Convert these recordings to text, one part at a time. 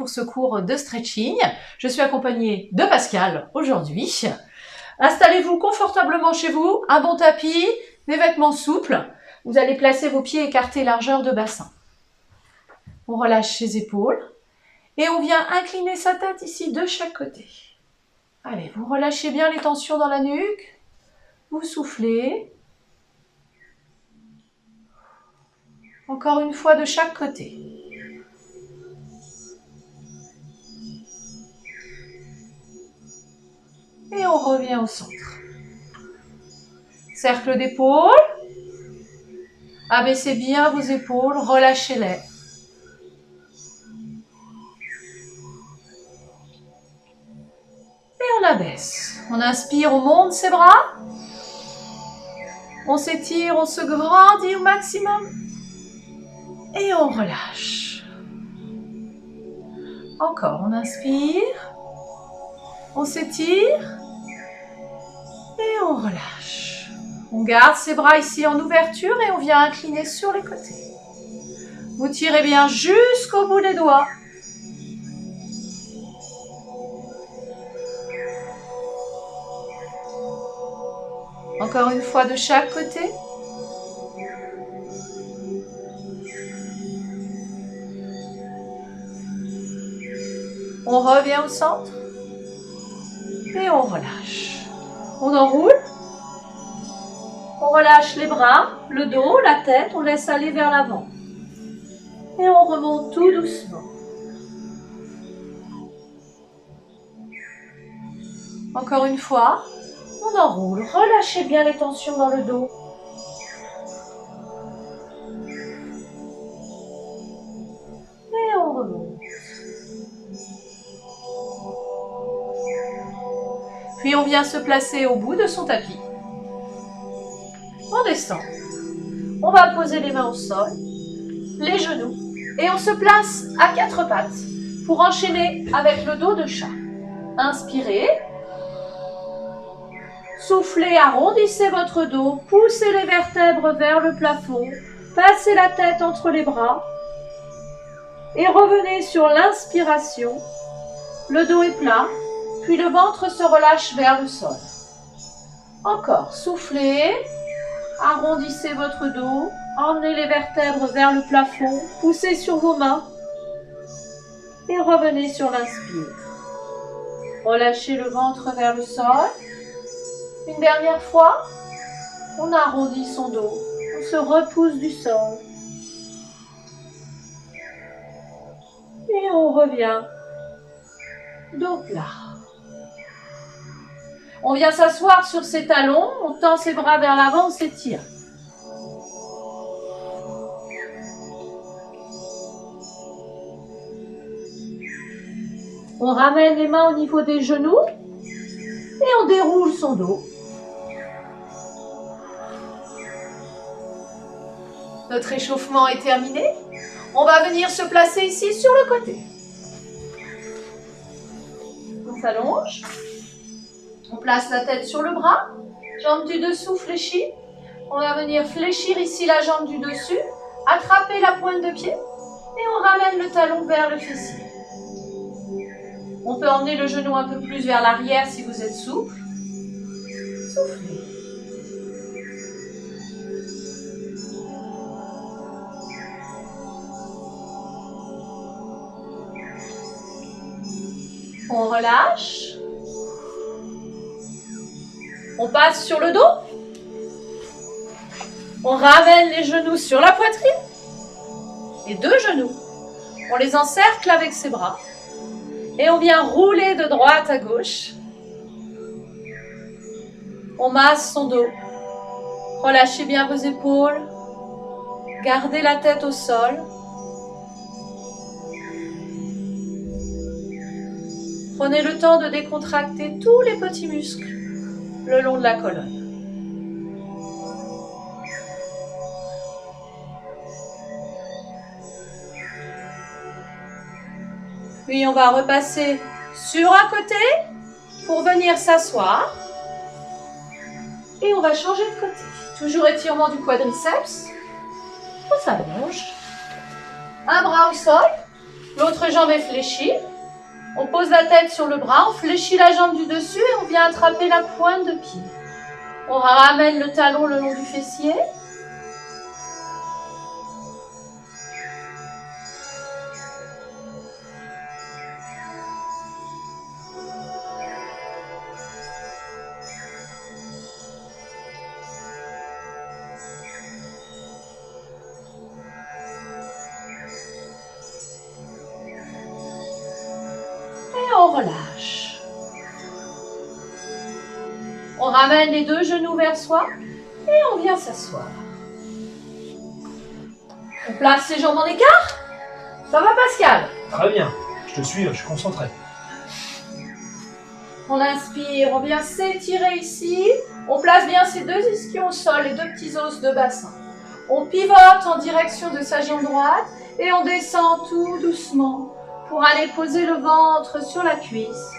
pour ce cours de stretching. Je suis accompagnée de Pascal aujourd'hui. Installez-vous confortablement chez vous, un bon tapis, des vêtements souples. Vous allez placer vos pieds écartés largeur de bassin. On relâche ses épaules et on vient incliner sa tête ici de chaque côté. Allez, vous relâchez bien les tensions dans la nuque. Vous soufflez. Encore une fois de chaque côté. Et on revient au centre. Cercle d'épaule. Abaissez bien vos épaules, relâchez-les. Et on abaisse. On inspire, on monte ses bras. On s'étire, on se grandit au maximum. Et on relâche. Encore, on inspire. On s'étire. Et on relâche. On garde ses bras ici en ouverture et on vient incliner sur les côtés. Vous tirez bien jusqu'au bout des doigts. Encore une fois de chaque côté. On revient au centre. Et on relâche. On enroule. On relâche les bras, le dos, la tête. On laisse aller vers l'avant. Et on remonte tout doucement. Encore une fois. On enroule. Relâchez bien les tensions dans le dos. Et on remonte. Puis on vient se placer au bout de son tapis. On descend. On va poser les mains au sol, les genoux, et on se place à quatre pattes pour enchaîner avec le dos de chat. Inspirez. Soufflez, arrondissez votre dos, poussez les vertèbres vers le plafond, passez la tête entre les bras et revenez sur l'inspiration. Le dos est plat, puis le ventre se relâche vers le sol. Encore, soufflez, arrondissez votre dos, emmenez les vertèbres vers le plafond, poussez sur vos mains et revenez sur l'inspire. Relâchez le ventre vers le sol. Une dernière fois, on arrondit son dos, on se repousse du sol. Et on revient, dos plat. On vient s'asseoir sur ses talons, on tend ses bras vers l'avant, on s'étire. On ramène les mains au niveau des genoux et on déroule son dos. Notre échauffement est terminé. On va venir se placer ici sur le côté. On s'allonge. On place la tête sur le bras. Jambe du dessous fléchie. On va venir fléchir ici la jambe du dessus. Attraper la pointe de pied. Et on ramène le talon vers le fessier. On peut emmener le genou un peu plus vers l'arrière si vous êtes souple. Soufflez. On relâche. On passe sur le dos. On ramène les genoux sur la poitrine. Les deux genoux. On les encercle avec ses bras. Et on vient rouler de droite à gauche. On masse son dos. Relâchez bien vos épaules. Gardez la tête au sol. Prenez le temps de décontracter tous les petits muscles le long de la colonne. Puis on va repasser sur un côté pour venir s'asseoir. Et on va changer de côté. Toujours étirement du quadriceps. On s'allonge. Un bras au sol. L'autre jambe est fléchie. On pose la tête sur le bras, on fléchit la jambe du dessus et on vient attraper la pointe de pied. On ramène le talon le long du fessier. On relâche. On ramène les deux genoux vers soi et on vient s'asseoir. On place ses jambes en écart. Ça va, Pascal? Très bien, je te suis, je suis concentré. On inspire, on vient s'étirer ici. On place bien ses deux ischions au sol, les deux petits os de bassin. On pivote en direction de sa jambe droite et on descend tout doucement pour aller poser le ventre sur la cuisse.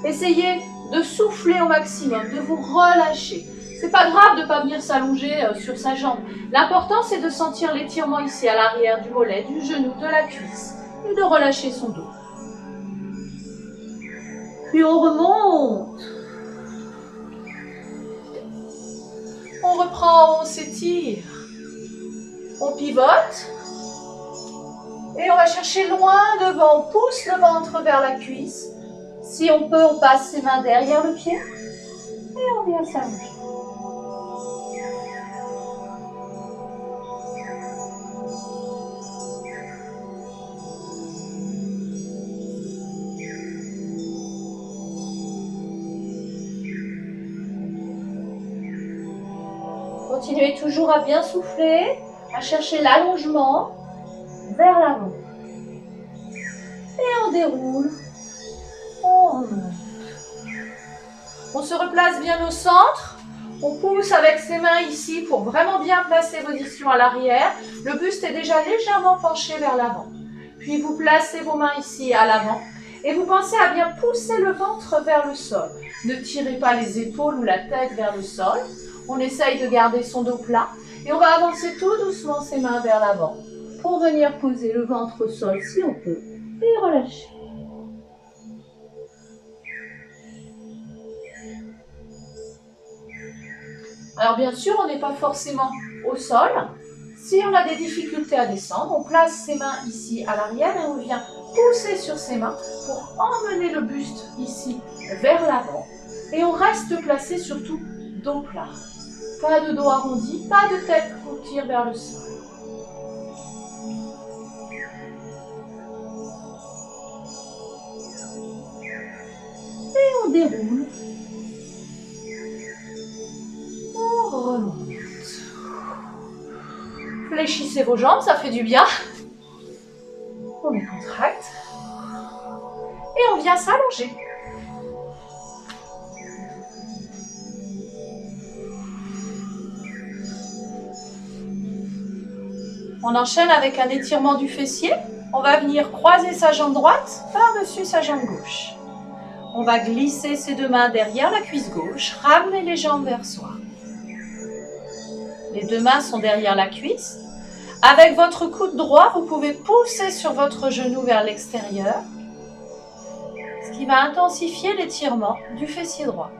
Essayez de souffler au maximum, de vous relâcher. C'est pas grave de ne pas venir s'allonger sur sa jambe. L'important, c'est de sentir l'étirement ici à l'arrière du mollet, du genou, de la cuisse et de relâcher son dos. Puis on remonte. On reprend, on s'étire. On pivote. Et on va chercher loin devant. On pousse le ventre vers la cuisse. Si on peut, on passe ses mains derrière le pied. Et on vient s'allonger. Continuez toujours à bien souffler, à chercher l'allongement vers l'avant. Et on déroule. On remonte. On se replace bien au centre. On pousse avec ses mains ici pour vraiment bien placer vos ischions à l'arrière. Le buste est déjà légèrement penché vers l'avant. Puis vous placez vos mains ici à l'avant. Et vous pensez à bien pousser le ventre vers le sol. Ne tirez pas les épaules ou la tête vers le sol. On essaye de garder son dos plat. Et on va avancer tout doucement ses mains vers l'avant. Pour venir poser le ventre au sol si on peut. Et relâcher. Alors bien sûr, on n'est pas forcément au sol. Si on a des difficultés à descendre, on place ses mains ici à l'arrière et on vient pousser sur ses mains pour emmener le buste ici vers l'avant. Et on reste placé surtout dos plat. Pas de dos arrondi, pas de tête qu'on tire vers le sol. Et on déroule. On remonte. Fléchissez vos jambes, ça fait du bien. On les contracte. Et on vient s'allonger. On enchaîne avec un étirement du fessier. On va venir croiser sa jambe droite par-dessus sa jambe gauche. On va glisser ses deux mains derrière la cuisse gauche, ramener les jambes vers soi. Les deux mains sont derrière la cuisse. Avec votre coude droit, vous pouvez pousser sur votre genou vers l'extérieur, ce qui va intensifier l'étirement du fessier droit.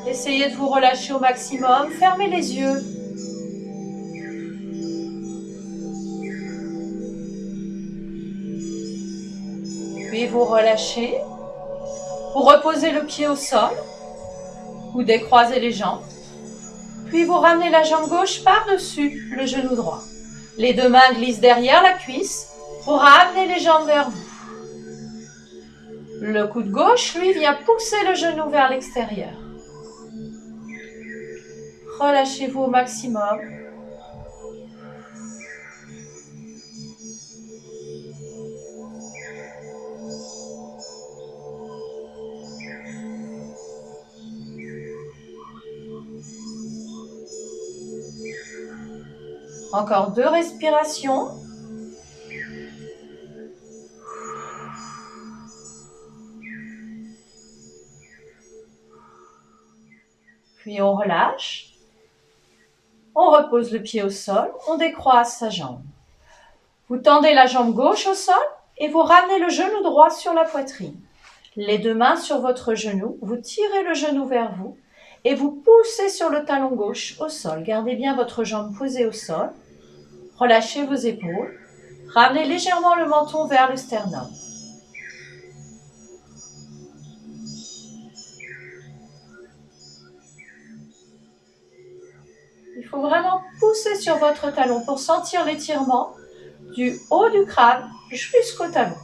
Essayez de vous relâcher au maximum, fermez les yeux. Puis vous relâchez, vous reposez le pied au sol, vous décroisez les jambes, puis vous ramenez la jambe gauche par-dessus le genou droit. Les deux mains glissent derrière la cuisse pour ramener les jambes vers vous. Le coude gauche, lui, vient pousser le genou vers l'extérieur. Relâchez-vous au maximum. Encore 2 respirations. Puis on relâche. On repose le pied au sol. On décroise sa jambe. Vous tendez la jambe gauche au sol et vous ramenez le genou droit sur la poitrine. Les deux mains sur votre genou. Vous tirez le genou vers vous et vous poussez sur le talon gauche au sol. Gardez bien votre jambe posée au sol. Relâchez vos épaules. Ramenez légèrement le menton vers le sternum. Il faut vraiment pousser sur votre talon pour sentir l'étirement du haut du crâne jusqu'au talon.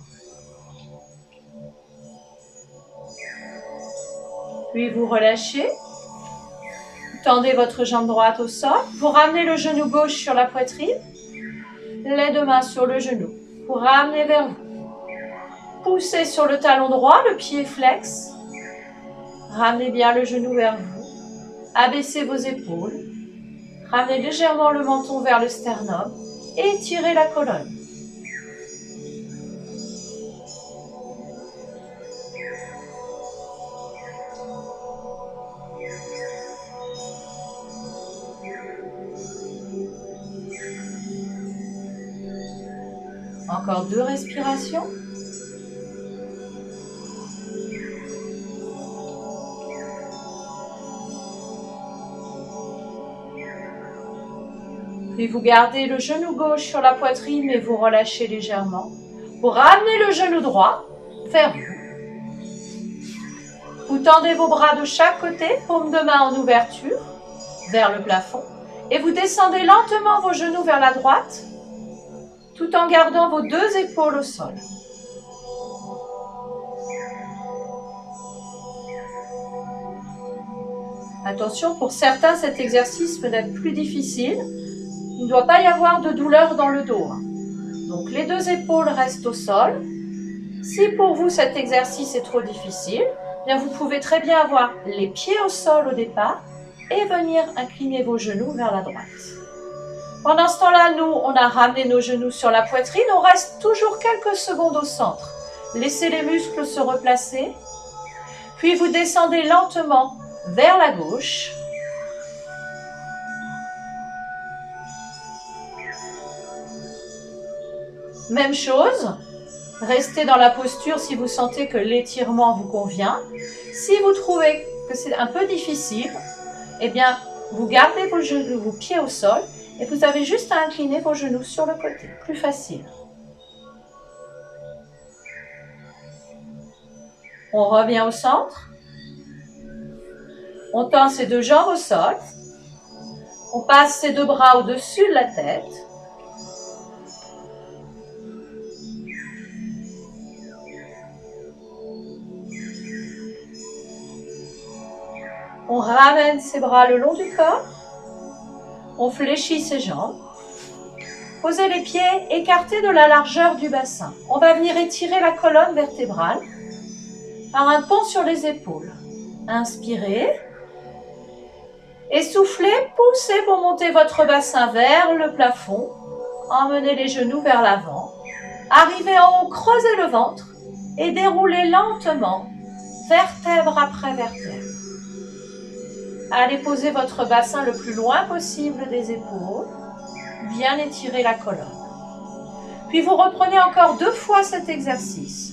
Puis vous relâchez. Vous tendez votre jambe droite au sol. Vous ramenez le genou gauche sur la poitrine. Les deux mains sur le genou. Vous ramenez vers vous. Poussez sur le talon droit, le pied flex. Ramenez bien le genou vers vous. Abaissez vos épaules. Ramenez légèrement le menton vers le sternum. Et étirez la colonne. Encore 2 respirations. Puis vous gardez le genou gauche sur la poitrine et vous relâchez légèrement. Vous ramenez le genou droit vers vous. Vous tendez vos bras de chaque côté, paume de main en ouverture, vers le plafond. Et vous descendez lentement vos genoux vers la droite, tout en gardant vos 2 épaules au sol. Attention, pour certains, cet exercice peut être plus difficile. Il ne doit pas y avoir de douleur dans le dos. Donc les 2 épaules restent au sol. Si pour vous cet exercice est trop difficile, bien vous pouvez très bien avoir les pieds au sol au départ et venir incliner vos genoux vers la droite. Pendant ce temps-là, nous, on a ramené nos genoux sur la poitrine. On reste toujours quelques secondes au centre. Laissez les muscles se replacer. Puis vous descendez lentement vers la gauche. Même chose, restez dans la posture si vous sentez que l'étirement vous convient. Si vous trouvez que c'est un peu difficile, eh bien, vous gardez vos genoux, vos pieds au sol et vous avez juste à incliner vos genoux sur le côté. Plus facile. On revient au centre. On tend ses 2 jambes au sol. On passe ses 2 bras au-dessus de la tête. On ramène ses bras le long du corps. On fléchit ses jambes. Posez les pieds écartés de la largeur du bassin. On va venir étirer la colonne vertébrale par un pont sur les épaules. Inspirez. Essoufflez, poussez pour monter votre bassin vers le plafond. Emmenez les genoux vers l'avant. Arrivez en haut, creusez le ventre et déroulez lentement, vertèbre après vertèbre. Allez poser votre bassin le plus loin possible des épaules. Bien étirer la colonne. Puis vous reprenez encore 2 fois cet exercice.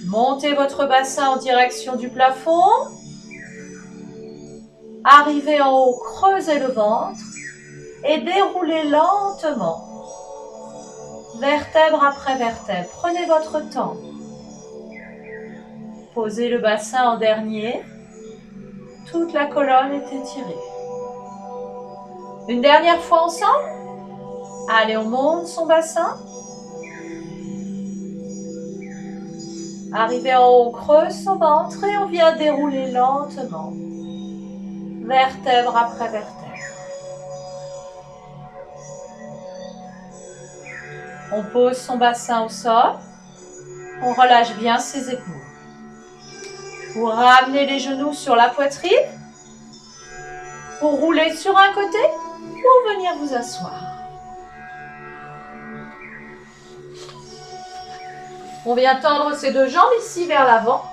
Montez votre bassin en direction du plafond. Arrivez en haut, creusez le ventre et déroulez lentement. Vertèbre après vertèbre. Prenez votre temps. Posez le bassin en dernier. Toute la colonne est étirée. Une dernière fois ensemble. Allez, on monte son bassin. Arrivez en haut, on creuse son ventre et on vient dérouler lentement. Vertèbre après vertèbre. On pose son bassin au sol. On relâche bien ses épaules. Vous ramenez les genoux sur la poitrine. Vous roulez sur un côté pour venir vous asseoir. On vient tendre ses 2 jambes ici vers l'avant.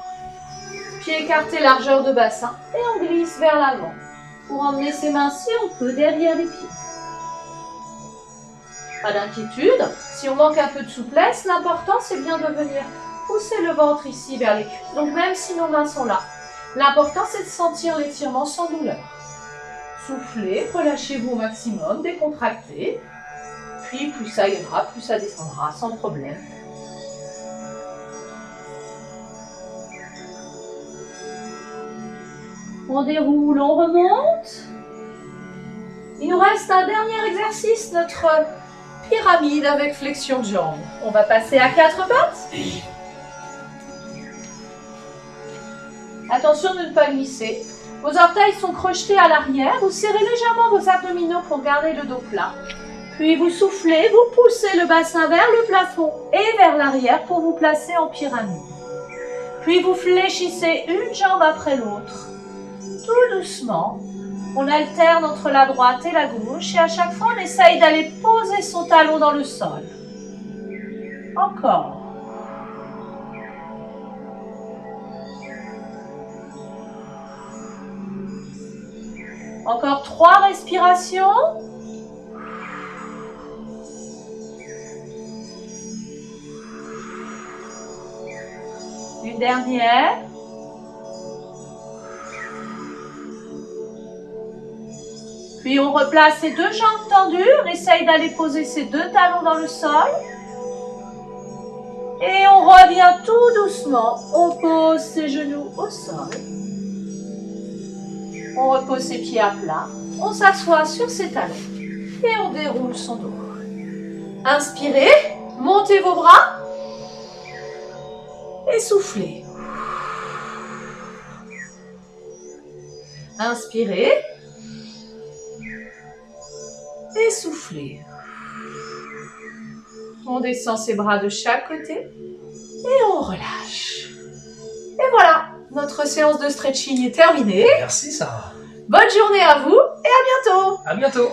Pieds écartés, largeur de bassin. Et on glisse vers l'avant. Pour emmener ses mains si on peut derrière les pieds. Pas d'inquiétude, si on manque un peu de souplesse, l'important c'est bien de venir pousser le ventre ici vers les cuisses. Donc même si nos mains sont là, l'important c'est de sentir l'étirement sans douleur. Soufflez, relâchez-vous au maximum, décontractez. Puis plus ça ira, plus ça descendra sans problème. On déroule, on remonte. Il nous reste un dernier exercice, notre pyramide avec flexion de jambes. On va passer à 4 pattes. Attention de ne pas glisser. Vos orteils sont crochetés à l'arrière. Vous serrez légèrement vos abdominaux pour garder le dos plat. Puis vous soufflez, vous poussez le bassin vers le plafond et vers l'arrière pour vous placer en pyramide. Puis vous fléchissez une jambe après l'autre. Tout doucement, on alterne entre la droite et la gauche et à chaque fois on essaye d'aller poser son talon dans le sol. Encore. Encore 3 respirations. Une dernière. Puis on replace ses 2 jambes tendues, on essaye d'aller poser ses 2 talons dans le sol. Et on revient tout doucement, on pose ses genoux au sol. On repose ses pieds à plat, on s'assoit sur ses talons et on déroule son dos. Inspirez, montez vos bras et soufflez. Inspirez. Et soufflez. On descend ses bras de chaque côté et on relâche. Et voilà, notre séance de stretching est terminée. Merci Sarah. Bonne journée à vous et à bientôt. À bientôt.